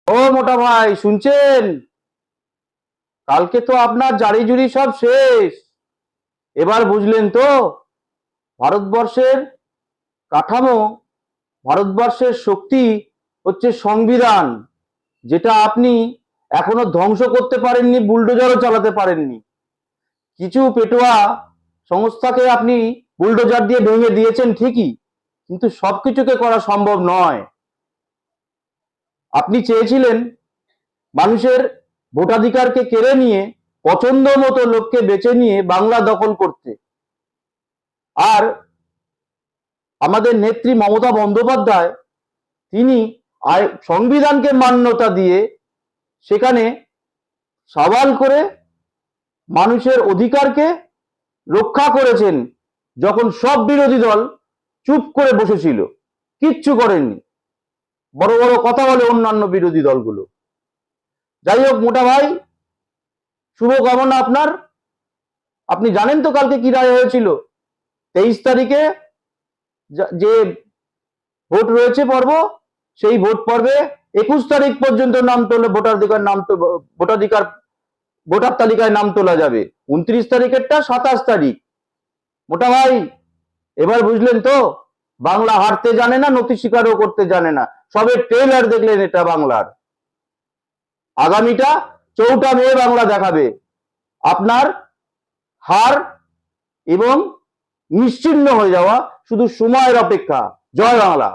ও মোটা ভাই, শুনছেন? কালকে তো আপনার জারি জুরি সব শেষ। এবার বুঝলেন তো? ভারতবর্ষের কাঠামো, ভারতবর্ষের শক্তি হচ্ছে সংবিধান, যেটা আপনি এখনো ধ্বংস করতে পারেননি, বুলডোজারও চালাতে পারেননি। কিছু পেটোয়া সংস্থাকে আপনি বুলডোজার দিয়ে ভেঙে দিয়েছেন ঠিকই, কিন্তু সবকিছুকে করা সম্ভব নয়। আপনি চেয়েছিলেন মানুষের ভোটাধিকারকে কেড়ে নিয়ে পছন্দ মতো লোককে বেছে নিয়ে বাংলা দখল করতে। আর আমাদের নেত্রী মমতা বন্দ্যোপাধ্যায়, তিনি সংবিধানকে মান্যতা দিয়ে সেখানে সওয়াল করে মানুষের অধিকারকে রক্ষা করেছেন, যখন সব বিরোধী দল চুপ করে বসেছিল, কিচ্ছু করেননি। বড় বড় কথা বলে অন্যান্য বিরোধী দলগুলো। যাই হোক মোটা ভাই, শুভকামনা আপনার। আপনি জানেন তো কালকে কি রায় হয়েছিল? 23 তারিখে যে ভোট রয়েছে পর্ব, সেই ভোট পর্বে 21 তারিখ পর্যন্ত নাম তোলে ভোটাধিকার ভোটার তালিকায় নাম তোলা যাবে। 29 তারিখেরটা 27 তারিখ। মোটা ভাই, এবার বুঝলেন তো? বাংলা হারতে জানে না, নথি স্বীকারও করতে জানে না। সবে ট্রেলার দেখলেন এটা বাংলার। আগামীটা 4 মে বাংলা দেখাবে আপনার হার এবং নিশ্চিহ্ন হয়ে যাওয়া শুধু সময়ের অপেক্ষা। জয় বাংলা।